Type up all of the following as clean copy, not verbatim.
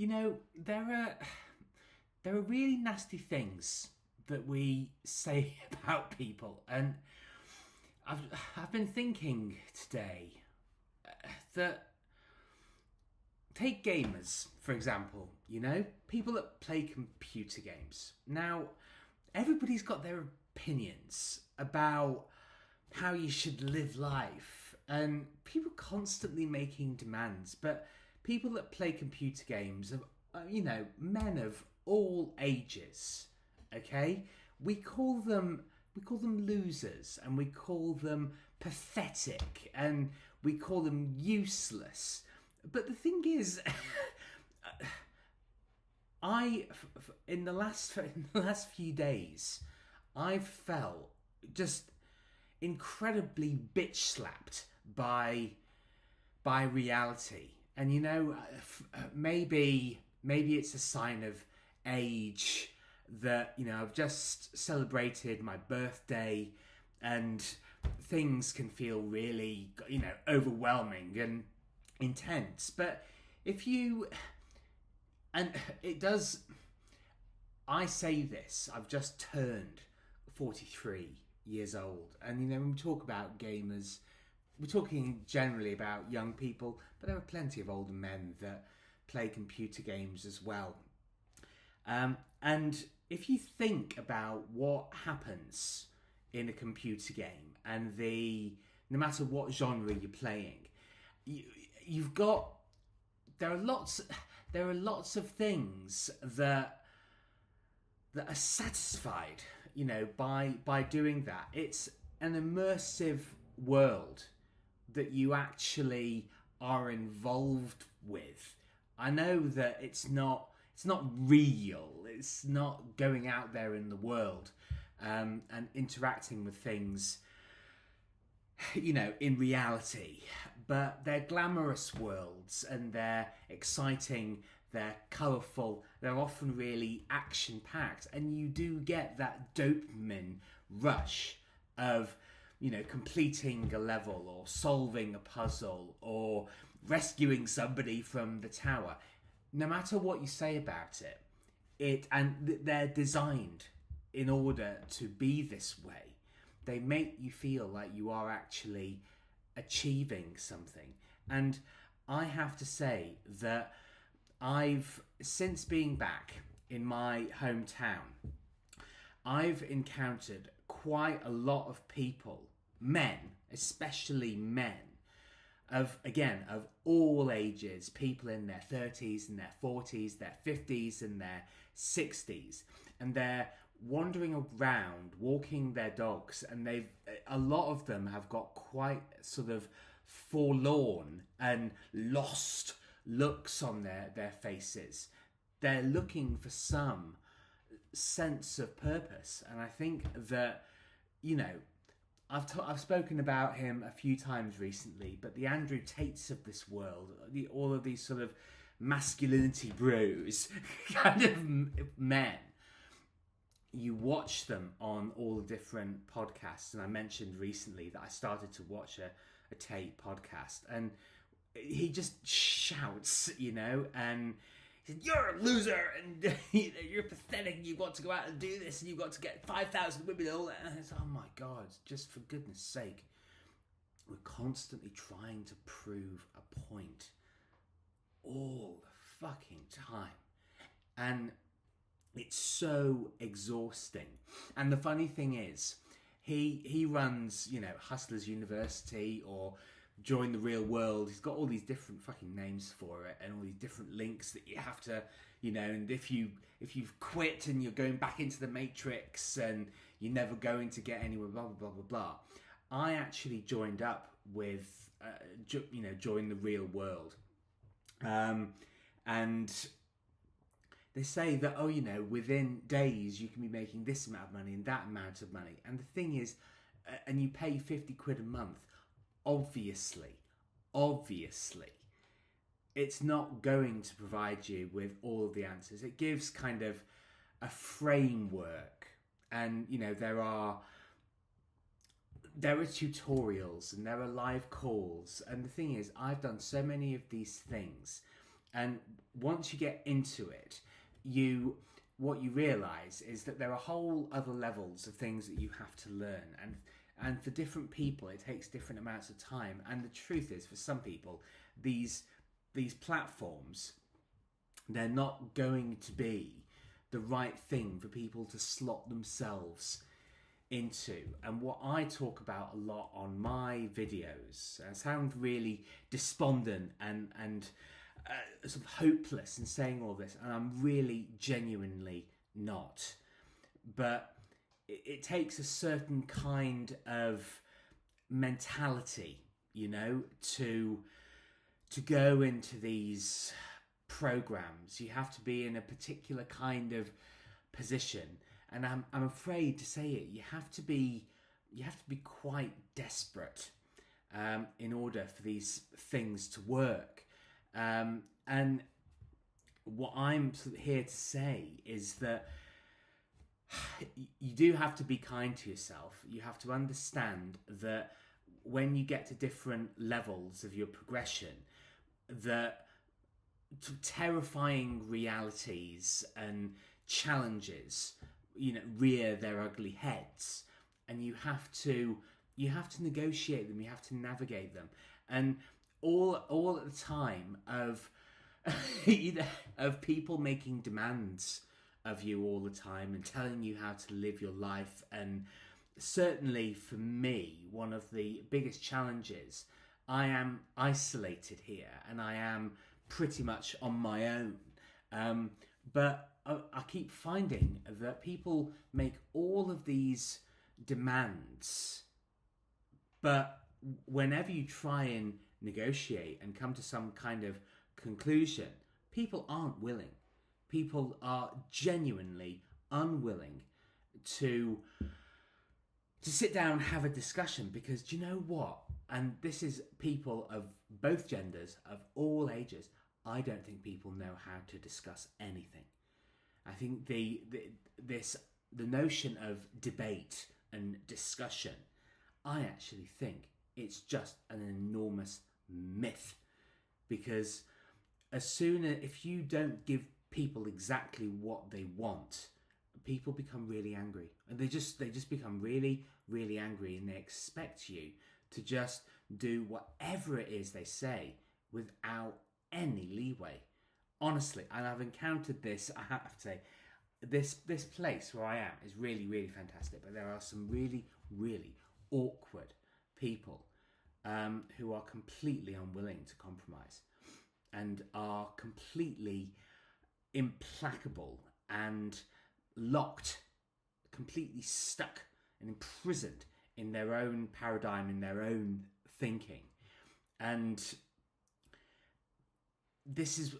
there are really nasty things that we say about people, and I've been thinking today that take gamers for example. People that play computer games. Now, everybody's got their opinions about how you should live life, and people constantly making demands. But people that play computer games are, men of all ages. Okay, we call them losers, and we call them pathetic, and we call them useless. But the thing is, in the last few days, I've felt just incredibly bitch slapped by reality. And maybe it's a sign of age that I've just celebrated my birthday, and things can feel really overwhelming and intense. But if you and it does I say this, I've just turned 43 years old, and when we talk about gamers, we're talking generally about young people, but there are plenty of older men that play computer games as well. And if you think about what happens in a computer game, and no matter what genre you're playing, you've got there are lots of things that are satisfied, by doing that. It's an immersive world that you actually are involved with. I know that it's not real. It's not going out there in the world and interacting with things, in reality. But they're glamorous worlds, and they're exciting, they're colourful, they're often really action-packed, and you do get that dopamine rush of, completing a level, or solving a puzzle, or rescuing somebody from the tower. No matter what you say about they're designed in order to be this way. They make you feel like you are actually achieving something. And I have to say that since being back in my hometown, I've encountered quite a lot of people, men, especially men, of all ages, people in their 30s and their 40s, their 50s and their 60s, and they're wandering around, walking their dogs, and a lot of them have got quite sort of forlorn and lost looks on their faces. They're looking for some sense of purpose, and I think that I've spoken about him a few times recently, but the Andrew Tates of this world, all of these sort of masculinity bros kind of men, you watch them on all the different podcasts. And I mentioned recently that I started to watch a Tate podcast, and he just shouts, and he said, "You're a loser, and you're pathetic, and you've got to go out and do this, and you've got to get 5,000 women and all that." And it's, oh my God, just for goodness sake. We're constantly trying to prove a point all the fucking time. And it's so exhausting. And the funny thing is, he runs, Hustlers University or Join the Real World. He's got all these different fucking names for it, and all these different links that you have to, and if you've quit and you're going back into the matrix and you're never going to get anywhere, blah, blah, blah, blah, blah. I actually joined up with, Join the Real World. And they say that, within days you can be making this amount of money and that amount of money. And the thing is, and you pay 50 quid a month, obviously, it's not going to provide you with all of the answers. It gives kind of a framework, and, there are tutorials and there are live calls. And the thing is, I've done so many of these things, And once you get into it, what you realize is that there are whole other levels of things that you have to learn, and for different people it takes different amounts of time. And the truth is, for some people, these platforms, they're not going to be the right thing for people to slot themselves into. And what I talk about a lot on my videos, I sound really despondent and sort of hopeless in saying all this, and I'm really genuinely not. But it takes a certain kind of mentality, to go into these programs. You have to be in a particular kind of position, and I'm afraid to say it. You have to be quite desperate in order for these things to work. And what I'm here to say is that you do have to be kind to yourself. You have to understand that when you get to different levels of your progression, that terrifying realities and challenges, rear their ugly heads, and you have to negotiate them. You have to navigate them, and all at the time of of people making demands of you all the time and telling you how to live your life. And certainly for me, one of the biggest challenges, I am isolated here and I am pretty much on my own. But I keep finding that people make all of these demands, but whenever you try and negotiate and come to some kind of conclusion, people aren't willing. People are genuinely unwilling to sit down and have a discussion, because do you know what? And this is people of both genders, of all ages. I don't think people know how to discuss anything. I think the notion of debate and discussion, I actually think it's just an enormous myth, because if you don't give people exactly what they want, people become really angry, and they just become really, really angry, and they expect you to just do whatever it is they say without any leeway. Honestly, and I've encountered this. I have to say, this place where I am is really, really fantastic, but there are some really, really awkward people who are completely unwilling to compromise and are completely implacable and locked, completely stuck and imprisoned in their own paradigm, in their own thinking. And this is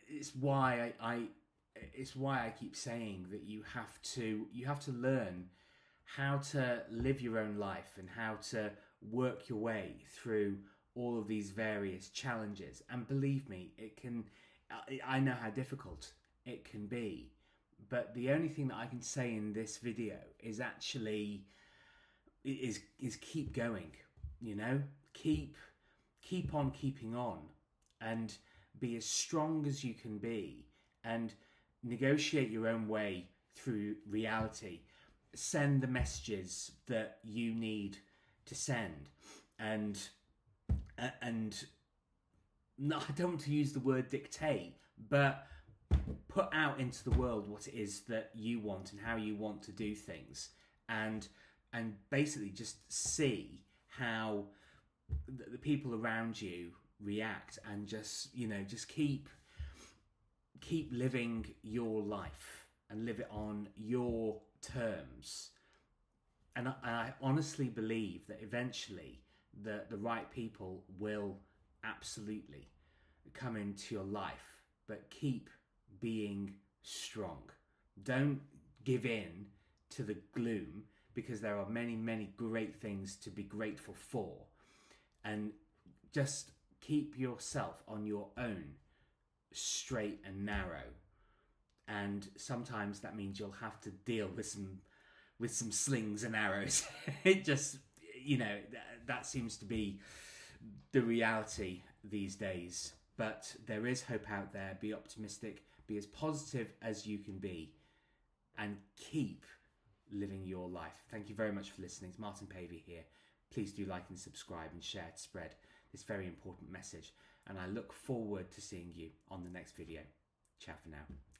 it's why I keep saying that you have to learn how to live your own life and how to work your way through all of these various challenges. And believe me, I know how difficult it can be, but the only thing that I can say in this video is actually is keep going, keep on keeping on, and be as strong as you can be, and negotiate your own way through reality. Send the messages that you need to send, and no, I don't want to use the word dictate, but put out into the world what it is that you want and how you want to do things, and basically just see how the people around you react, and just keep living your life and live it on your terms. And I honestly believe that eventually the right people will absolutely come into your life, but keep being strong. Don't give in to the gloom, because there are many, many great things to be grateful for, and just keep yourself on your own straight and narrow. And sometimes that means you'll have to deal with some slings and arrows. It just, that seems to be the reality these days. But there is hope out there. Be optimistic, be as positive as you can be, and keep living your life. Thank you very much for listening. It's Martin Pavey here. Please do like and subscribe and share to spread this very important message. And I look forward to seeing you on the next video. Ciao for now.